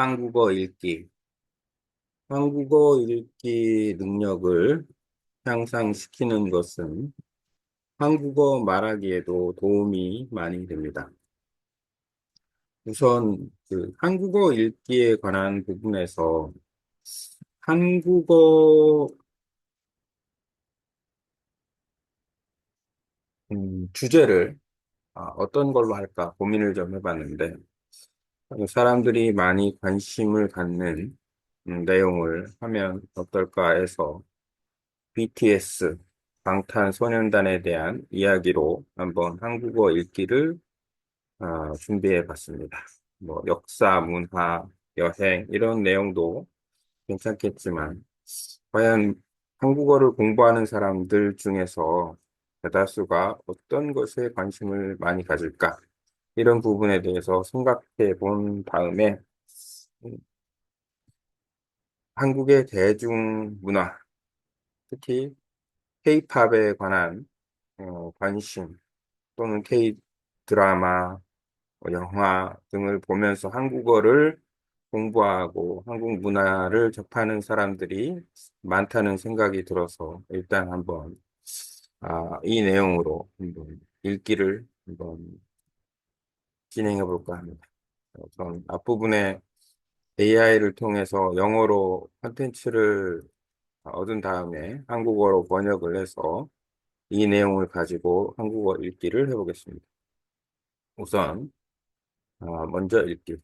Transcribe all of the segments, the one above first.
한국어 읽기. 한국어 읽기 능력을 향상시키는 것은 한국어 말하기에도 도움이 많이 됩니다. 우선 한국어 읽기에 관한 부분에서 한국어 주제를 어떤 걸로 할까 고민을 좀 해봤는데 사람들이 많이 관심을 갖는 내용을 하면 어떨까 해서 BTS, 방탄소년단에 대한 이야기로 한번 한국어 읽기를 준비해 봤습니다. 뭐 역사, 문화, 여행 이런 내용도 괜찮겠지만 과연 한국어를 공부하는 사람들 중에서 대다수가 어떤 것에 관심을 많이 가질까? 이런 부분에 대해서 생각해 본 다음에 음, 한국의 대중문화, 특히 K-팝에 관한 관심 또는 K-드라마, 영화 등을 보면서 한국어를 공부하고 한국 문화를 접하는 사람들이 많다는 생각이 들어서 일단 한번 이 내용으로 한번 읽기를 한번 진행해 볼까 합니다. 전 앞부분에 AI를 통해서 영어로 콘텐츠를 얻은 다음에 한국어로 번역을 해서 이 내용을 가지고 한국어 읽기를 해보겠습니다. 우선 먼저 읽기.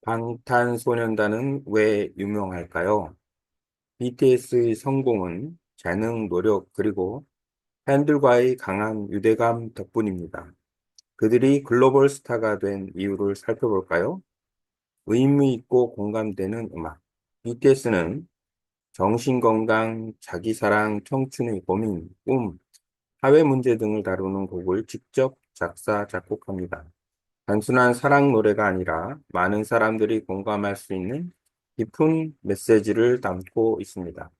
방탄소년단은 왜 유명할까요? BTS의 성공은 재능, 노력, 그리고 팬들과의 강한 유대감 덕분입니다. 그들이 글로벌 스타가 된 이유를 살펴볼까요? 의미 있고 공감되는 음악. BTS는 정신건강, 자기사랑, 청춘의 고민, 꿈, 사회 문제 등을 다루는 곡을 직접 작사, 작곡합니다. 단순한 사랑 노래가 아니라 많은 사람들이 공감할 수 있는 깊은 메시지를 담고 있습니다.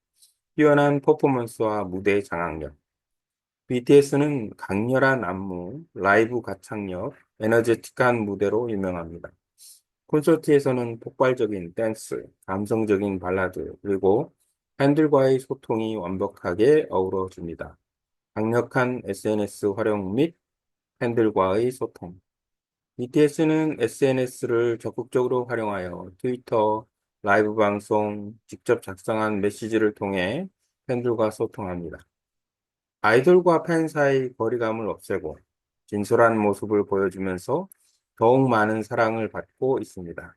뛰어난 퍼포먼스와 무대 장악력. BTS는 강렬한 안무, 라이브 가창력, 에너제틱한 무대로 유명합니다. 콘서트에서는 폭발적인 댄스, 감성적인 발라드, 그리고 팬들과의 소통이 완벽하게 어우러집니다. 강력한 SNS 활용 및 팬들과의 소통. BTS는 SNS를 적극적으로 활용하여 트위터, 라이브 방송, 직접 작성한 메시지를 통해 팬들과 소통합니다. 아이돌과 팬 사이 거리감을 없애고 진솔한 모습을 보여주면서 더욱 많은 사랑을 받고 있습니다.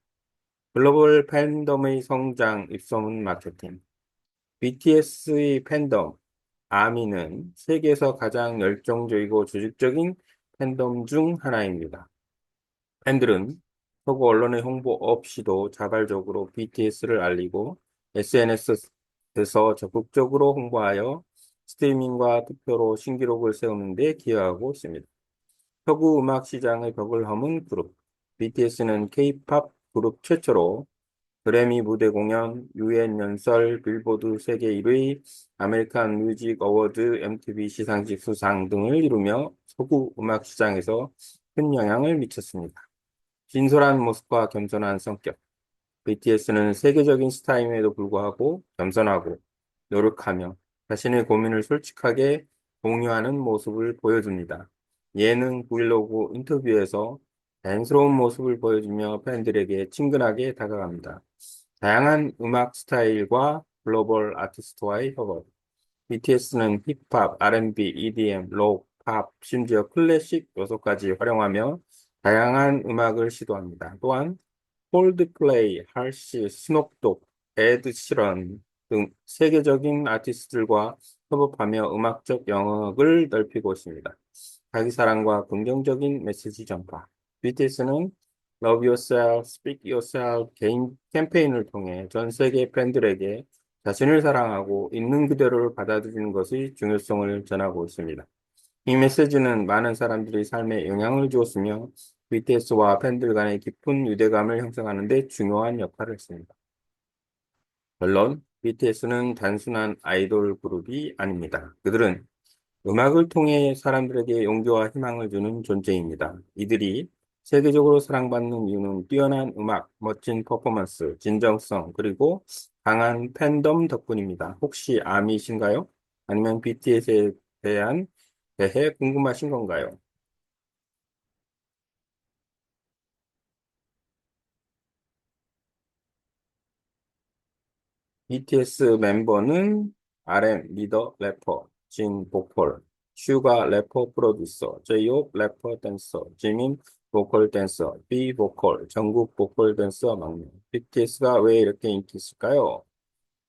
글로벌 팬덤의 성장, 입소문 마케팅. BTS의 팬덤, 아미는 세계에서 가장 열정적이고 조직적인 팬덤 중 하나입니다. 팬들은 서구 언론의 홍보 없이도 자발적으로 BTS를 알리고 SNS에서 적극적으로 홍보하여 스트리밍과 투표로 신기록을 세우는 데 기여하고 있습니다. 서구 음악 시장의 벽을 허문 그룹. BTS는 K-팝 그룹 최초로 그래미 무대 공연, 유엔 연설, 빌보드 세계 1위, 아메리칸 뮤직 어워드, MTV 시상식 수상 등을 이루며 서구 음악 시장에서 큰 영향을 미쳤습니다. 진솔한 모습과 겸손한 성격. BTS는 세계적인 스타임에도 불구하고 겸손하고 노력하며 자신의 고민을 솔직하게 공유하는 모습을 보여줍니다. 예능, 브이로그, 인터뷰에서 자연스러운 모습을 보여주며 팬들에게 친근하게 다가갑니다. 다양한 음악 스타일과 글로벌 아티스트와의 협업. BTS는 힙합, R&B, EDM, 록, 팝, 심지어 클래식 요소까지 활용하며 다양한 음악을 시도합니다. 또한 콜드플레이, 할시, 스눕독, 에드 시런 등 세계적인 아티스트들과 협업하며 음악적 영역을 넓히고 있습니다. 자기 사랑과 긍정적인 메시지 전파. BTS는 Love Yourself, Speak Yourself 개인 캠페인을 통해 전 세계 팬들에게 자신을 사랑하고 있는 그대로를 받아들이는 것의 중요성을 전하고 있습니다. 이 메시지는 많은 사람들의 삶에 영향을 주었으며 BTS와 팬들 간의 깊은 유대감을 형성하는 데 중요한 역할을 했습니다. 물론 BTS는 단순한 아이돌 그룹이 아닙니다. 그들은 음악을 통해 사람들에게 용기와 희망을 주는 존재입니다. 이들이 세계적으로 사랑받는 이유는 뛰어난 음악, 멋진 퍼포먼스, 진정성, 그리고 강한 팬덤 덕분입니다. 혹시 아미신가요? 아니면 BTS에 대해 궁금하신 건가요? BTS 멤버는 RM 리더 래퍼, 진 보컬, 슈가 래퍼 프로듀서, 제이홉 래퍼 댄서, 지민 보컬 댄서, B 보컬, 정국 보컬 댄서 막내. BTS가 왜 이렇게 인기 있을까요?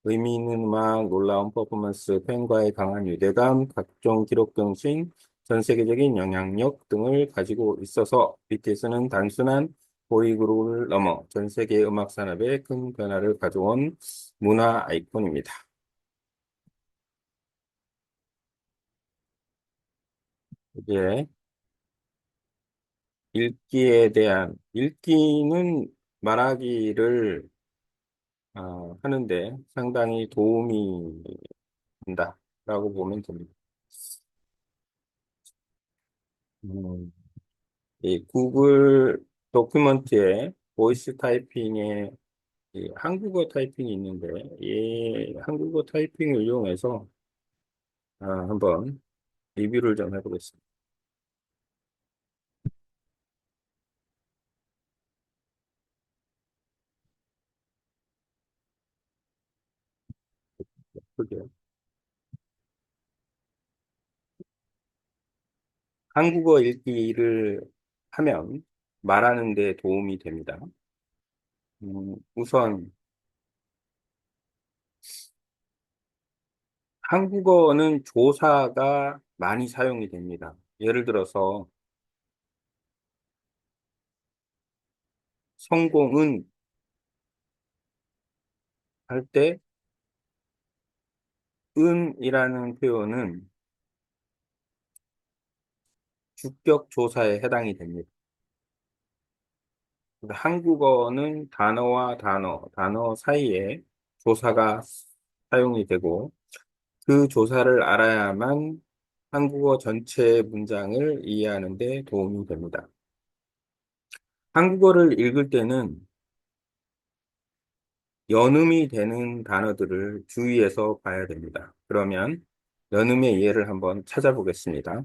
의미 있는 음악, 놀라운 퍼포먼스, 팬과의 강한 유대감, 각종 기록 경신, 전 세계적인 영향력 등을 가지고 있어서 BTS는 단순한 보이그룹을 넘어 전 세계 음악 산업에 큰 변화를 가져온 문화 아이콘입니다. 이제 읽기에 대한 읽기는 말하기를 하는데 상당히 도움이 된다라고 보면 됩니다. 음, 이 구글 도큐먼트에 보이스 타이핑에 이 한국어 타이핑이 있는데 이 한국어 타이핑을 이용해서 한번 리뷰를 좀 해보겠습니다. 그게 한국어 읽기를 하면 말하는 데 도움이 됩니다. 우선 한국어는 조사가 많이 사용이 됩니다. 예를 들어서 성공은 할 때 은이라는 표현은 주격 조사에 해당이 됩니다. 한국어는 단어와 단어 사이에 조사가 사용이 되고 그 조사를 알아야만 한국어 전체 문장을 이해하는 데 도움이 됩니다. 한국어를 읽을 때는 연음이 되는 단어들을 주의해서 봐야 됩니다. 그러면 연음의 예를 한번 찾아보겠습니다.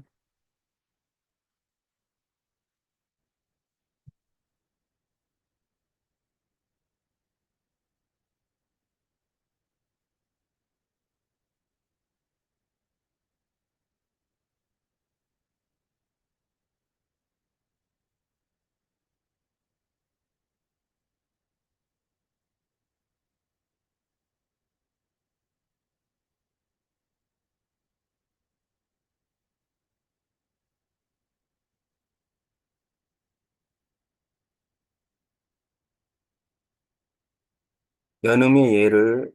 연음의 예를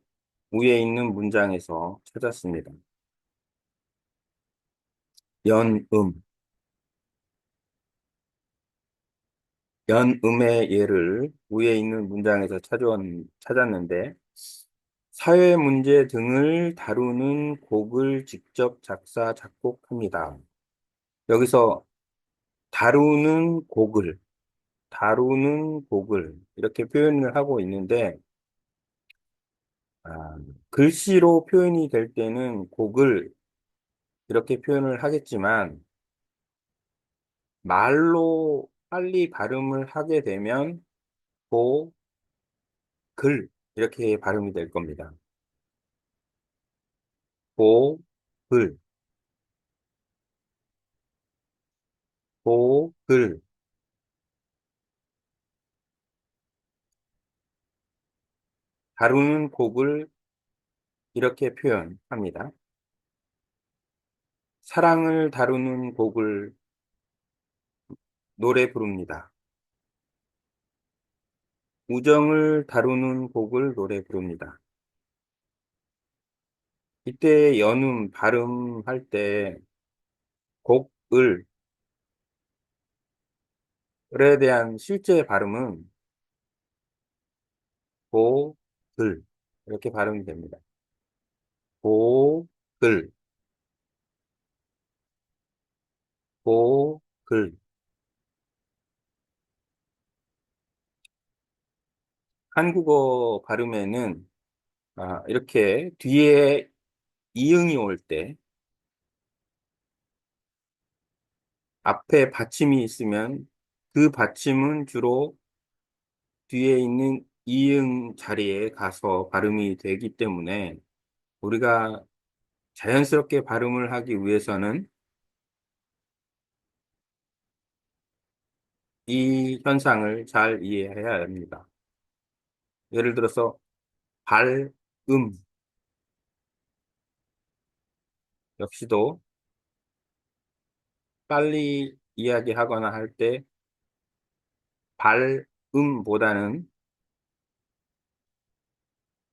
위에 있는 문장에서 찾았습니다. 연음, 연음의 예를 위에 있는 문장에서 찾았는데, 사회 문제 등을 다루는 곡을 직접 작사, 작곡합니다. 여기서 다루는 곡을, 다루는 곡을 이렇게 표현을 하고 있는데, 아, 글씨로 표현이 될 때는 곡을 이렇게 표현을 하겠지만, 말로 빨리 발음을 하게 되면 고, 글 이렇게 발음이 될 겁니다. 고, 글, 고, 글. 다루는 곡을 이렇게 표현합니다. 사랑을 다루는 곡을 노래 부릅니다. 우정을 다루는 곡을 노래 부릅니다. 이때 연음 발음할 때 곡을에 대한 실제 발음은 고, 글 이렇게 발음이 됩니다. 고, 글, 고, 글. 한국어 발음에는 이렇게 뒤에 이응이 올 때 앞에 받침이 있으면 그 받침은 주로 뒤에 있는 이응 자리에 가서 발음이 되기 때문에 우리가 자연스럽게 발음을 하기 위해서는 이 현상을 잘 이해해야 합니다. 예를 들어서 발음 역시도 빨리 이야기하거나 할 때 발음보다는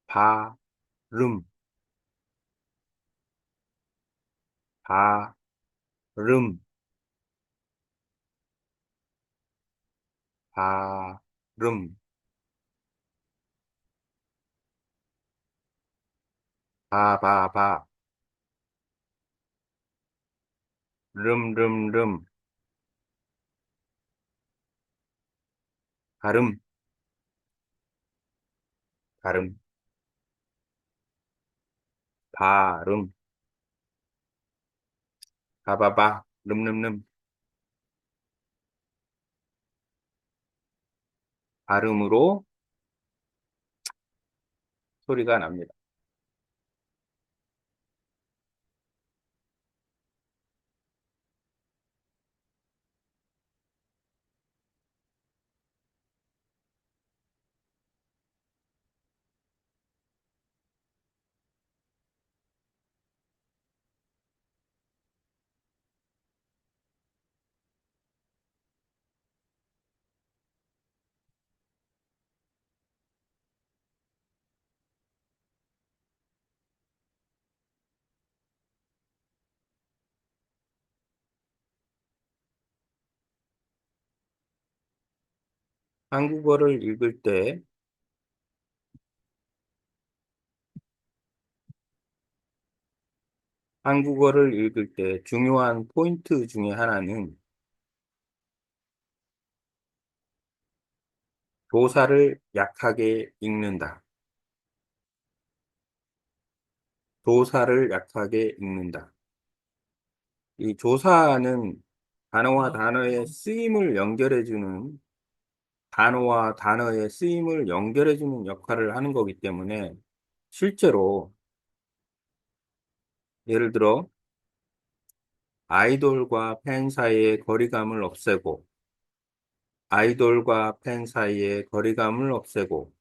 발음, 발음, 발음, 바바바, 름름름, 발음, 발음, 발음, 바바바, 름름름, 발음으로 소리가 납니다. 한국어를 읽을 때 한국어를 읽을 때 중요한 포인트 중에 하나는 도사를 약하게 읽는다. 도사를 약하게 읽는다. 이 조사는 단어와 단어의 쓰임을 연결해주는 단어와 단어의 쓰임을 연결해주는 역할을 하는 거기 때문에 실제로 예를 들어 아이돌과 팬 사이의 거리감을 없애고 아이돌과 팬 사이의 거리감을 없애고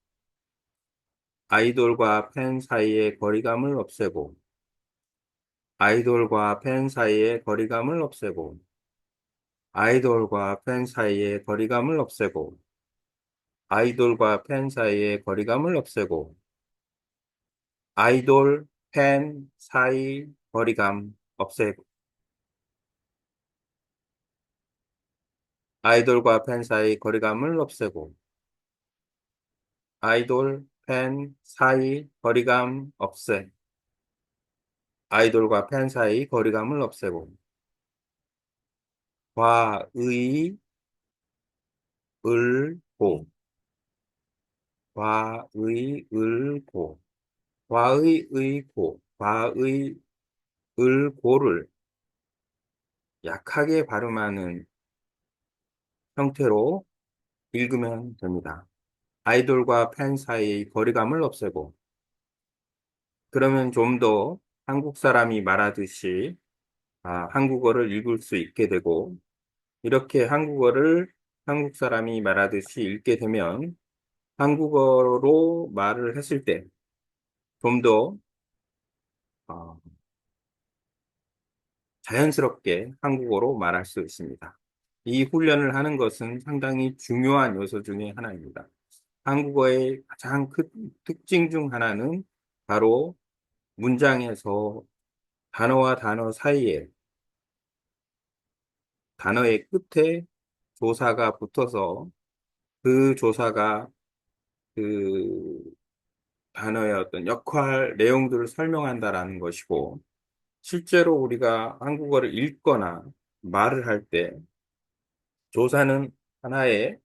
아이돌과 팬 사이의 거리감을 없애고 아이돌과 팬 사이의 거리감을 없애고 아이돌과 팬 사이의 거리감을 없애고 아이돌과 팬 사이의 거리감을 없애고 아이돌 팬 사이 거리감 없애고 아이돌과 팬 사이 거리감을 없애고 아이돌 팬 사이 거리감 없애 아이돌과 팬 사이 거리감을 없애고 과의 을고 과의 을고 과의 의고 과의 을고를 약하게 발음하는 형태로 읽으면 됩니다. 아이돌과 팬 사이의 거리감을 없애고 그러면 좀 더 한국 사람이 말하듯이 한국어를 읽을 수 있게 되고 이렇게 한국어를 한국 사람이 말하듯이 읽게 되면 한국어로 말을 했을 때 좀 더 자연스럽게 한국어로 말할 수 있습니다. 이 훈련을 하는 것은 상당히 중요한 요소 중에 하나입니다. 한국어의 가장 큰 특징 중 하나는 바로 문장에서 단어와 단어 사이에 단어의 끝에 조사가 붙어서 그 조사가 그 단어의 어떤 역할, 내용들을 설명한다라는 것이고, 실제로 우리가 한국어를 읽거나 말을 할 때 조사는 하나의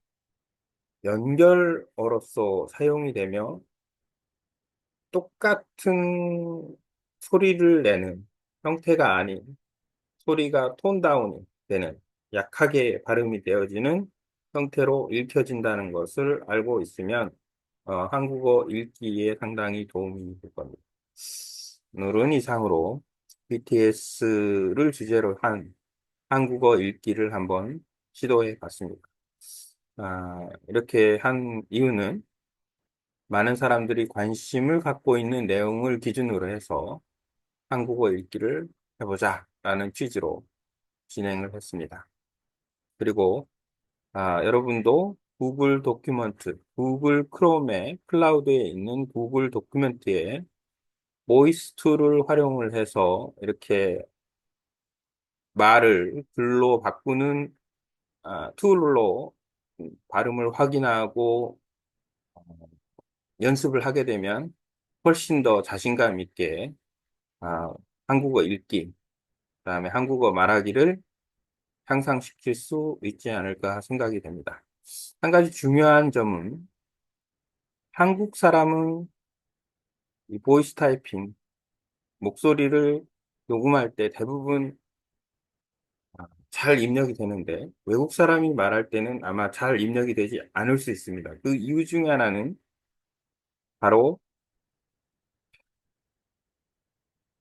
연결어로서 사용이 되며 똑같은 소리를 내는 형태가 아닌 소리가 톤 다운이 되는 약하게 발음이 되어지는 형태로 읽혀진다는 것을 알고 있으면 한국어 읽기에 상당히 도움이 될 겁니다. 오늘은 이상으로 BTS를 주제로 한 한국어 읽기를 한번 시도해 봤습니다. 이렇게 한 이유는 많은 사람들이 관심을 갖고 있는 내용을 기준으로 해서 한국어 읽기를 해보자 라는 취지로 진행을 했습니다. 그리고 여러분도 구글 도큐먼트, 구글 크롬의 클라우드에 있는 구글 도큐멘트에 보이스 툴을 활용을 해서 이렇게 말을 글로 바꾸는 툴로 발음을 확인하고 연습을 하게 되면 훨씬 더 자신감 있게 아, 한국어 읽기, 그다음에 한국어 말하기를 향상시킬 수 있지 않을까 생각이 됩니다. 한 가지 중요한 점은 한국 사람은 이 보이스 타이핑, 목소리를 녹음할 때 대부분 잘 입력이 되는데 외국 사람이 말할 때는 아마 잘 입력이 되지 않을 수 있습니다. 그 이유 중에 하나는 바로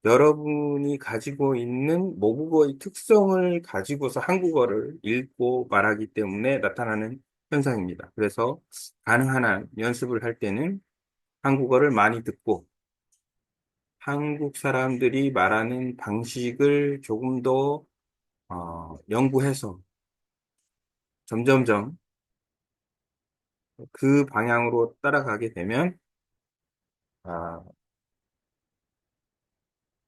여러분이 가지고 있는 모국어의 특성을 가지고서 한국어를 읽고 말하기 때문에 나타나는 현상입니다. 그래서 가능한 한 연습을 할 때는 한국어를 많이 듣고 한국 사람들이 말하는 방식을 조금 더 연구해서 점점점 그 방향으로 따라가게 되면 아,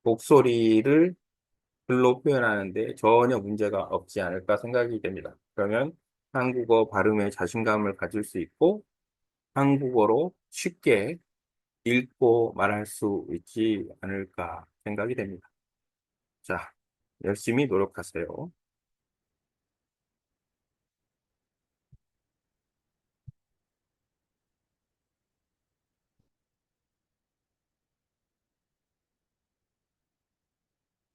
목소리를 글로 표현하는데 전혀 문제가 없지 않을까 생각이 됩니다. 그러면 한국어 발음에 자신감을 가질 수 있고 한국어로 쉽게 읽고 말할 수 있지 않을까 생각이 됩니다. 자, 열심히 노력하세요.